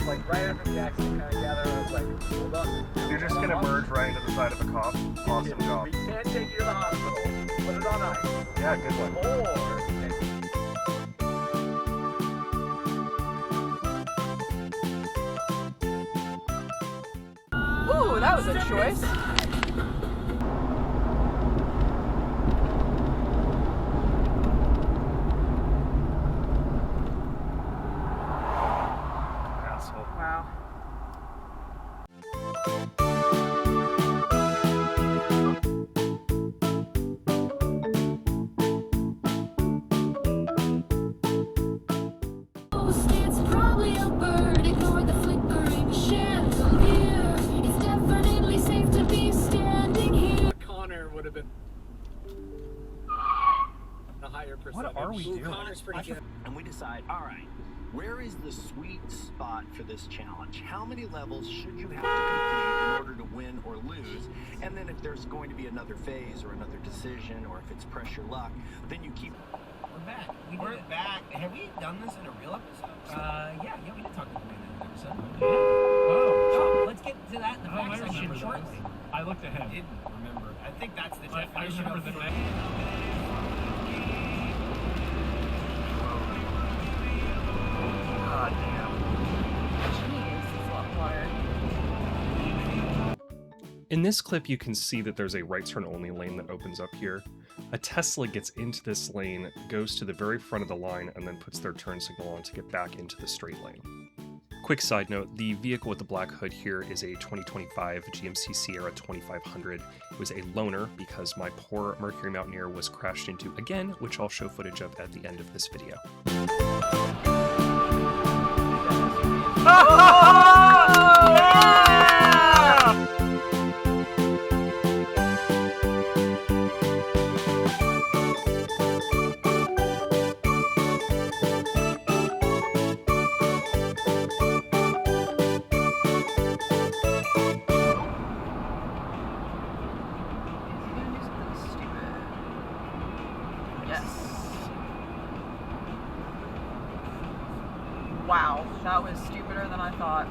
like right after the accident kind of gathered, I was like, hold up. You're just gonna merge right into the side of a cop. Awesome job. We can't take you to the hospital. Put it on ice. Yeah, good one. Ooh, that was a choice. Asshole. Wow. It's probably a bird, ignore the flickering chandelier. It's definitely safe to be standing here. Connor would have been a higher percentage. What are we doing? Connor's pretty good. And we decide, all right, where is the sweet spot for this challenge? How many levels should you have to complete in order to win or lose? And then if there's going to be another phase or another decision, or if it's pressure luck, then you keep... We're back. We're back. Have we done this in a real episode? Yeah, we did talk about it in an episode. Yeah. Oh, let's get to that in the back section shortly. I looked I ahead. didn't remember. I think that's the I definition remember of the God damn. Jeez, it's a lot of water. In this clip, you can see that there's a right turn only lane that opens up here. A Tesla gets into this lane, goes to the very front of the line, and then puts their turn signal on to get back into the straight lane. Quick side note, the vehicle with the black hood here is a 2025 GMC Sierra 2500. It was a loaner because my poor Mercury Mountaineer was crashed into again, which I'll show footage of at the end of this video. Wow, that was stupider than I thought.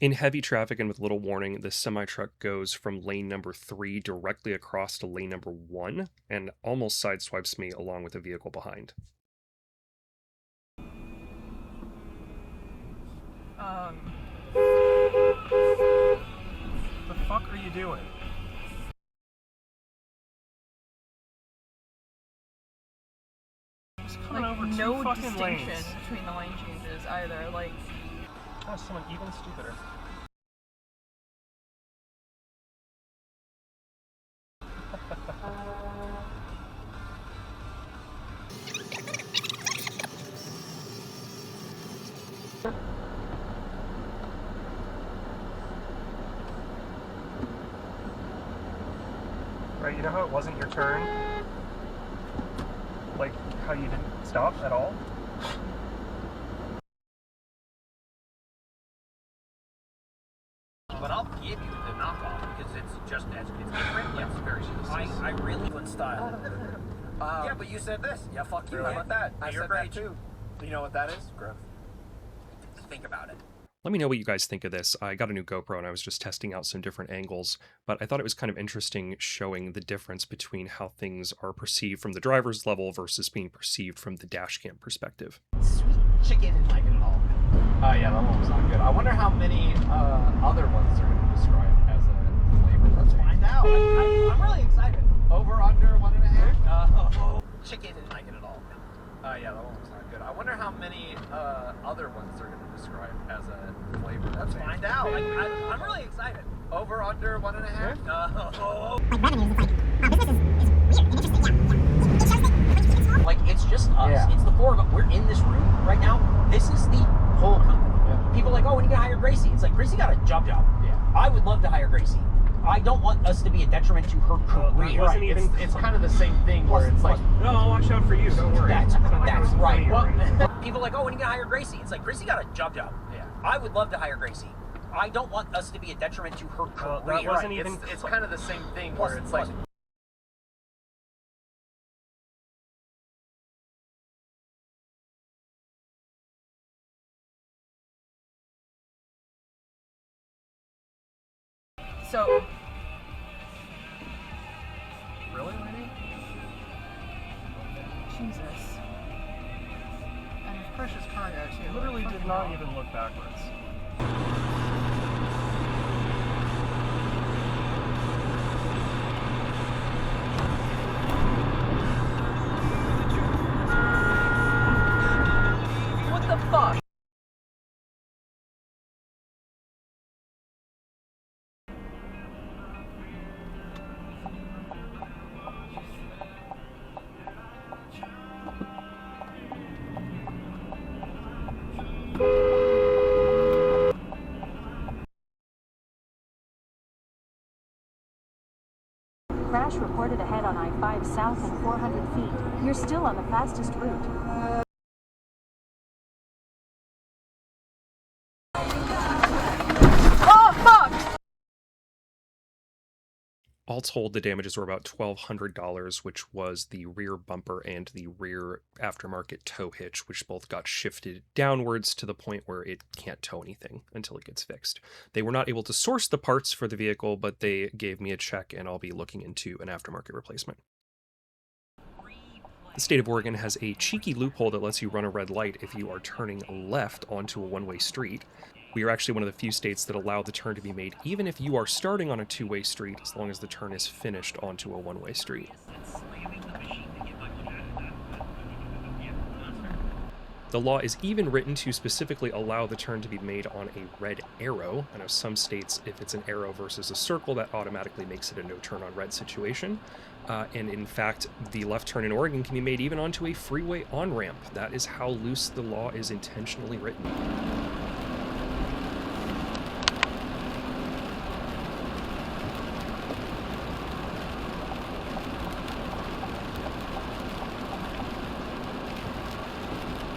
In heavy traffic and with little warning, the semi-truck goes from lane number 3 directly across to lane number 1 and almost sideswipes me along with the vehicle behind. The fuck are you doing? Just coming Like, over no two fucking distinction lanes. between the lane changes either. Like, Oh, someone even stupider. Right, you know how it wasn't your turn? Like, how you didn't stop at all? But I'll give you the knockoff because it's just it's different. Yeah, it's very I really in style. Yeah, but you said this. Yeah, fuck you. Really? How about that? I You're said great. that too. You know what that is? Growth. Think about it. Let me know what you guys think of this. I got a new GoPro and I was just testing out some different angles, but I thought it was kind of interesting showing the difference between how things are perceived from the driver's level versus being perceived from the dashcam perspective. Sweet chicken and like it all. Yeah, that one was not good. I wonder how many other ones are going to describe as a flavor. Let's find out. I'm really excited. Over, under, 1.5? Chicken and like it all. Yeah, that one was not good. I wonder how many other ones are going to describe as a flavor. Let's find out. I'm really excited. Over, under, 1.5? Like, it's just us. Yeah. It's the four of us. We're in this room right now. This is the whole company. Yeah. People are like, oh, when are you going to hire Gracie? It's like, Gracie got a job. Yeah. I would love to hire Gracie. I don't want us to be a detriment to her career. wasn't even- It's kind of the same thing where it's like, No, I'll watch out for you, don't worry. That's right. Well, People are like, oh, when are you going to hire Gracie? It's like, Gracie got a job. yeah. I would love to hire Gracie. I don't want us to be a detriment to her career. that wasn't even... It's kind of the same thing where it's like, So, Really, lady? Jesus. And it's precious cargo, too. Literally Fucking did not hell. even look backwards. What the fuck? Crash reported ahead on I-5 south and 400 feet. You're still on the fastest route. Oh, fuck! All told, the damages were about $1,200, which was the rear bumper and the rear aftermarket tow hitch, which both got shifted downwards to the point where it can't tow anything until it gets fixed. They were not able to source the parts for the vehicle, but they gave me a check, and I'll be looking into an aftermarket replacement. The state of Oregon has a cheeky loophole that lets you run a red light if you are turning left onto a one-way street. We are actually one of the few states that allow the turn to be made even if you are starting on a two-way street, as long as the turn is finished onto a one-way street. The law is even written to specifically allow the turn to be made on a red arrow. I know some states, if it's an arrow versus a circle, that automatically makes it a no turn on red situation. And in fact, the left turn in Oregon can be made even onto a freeway on-ramp. That is how loose the law is intentionally written.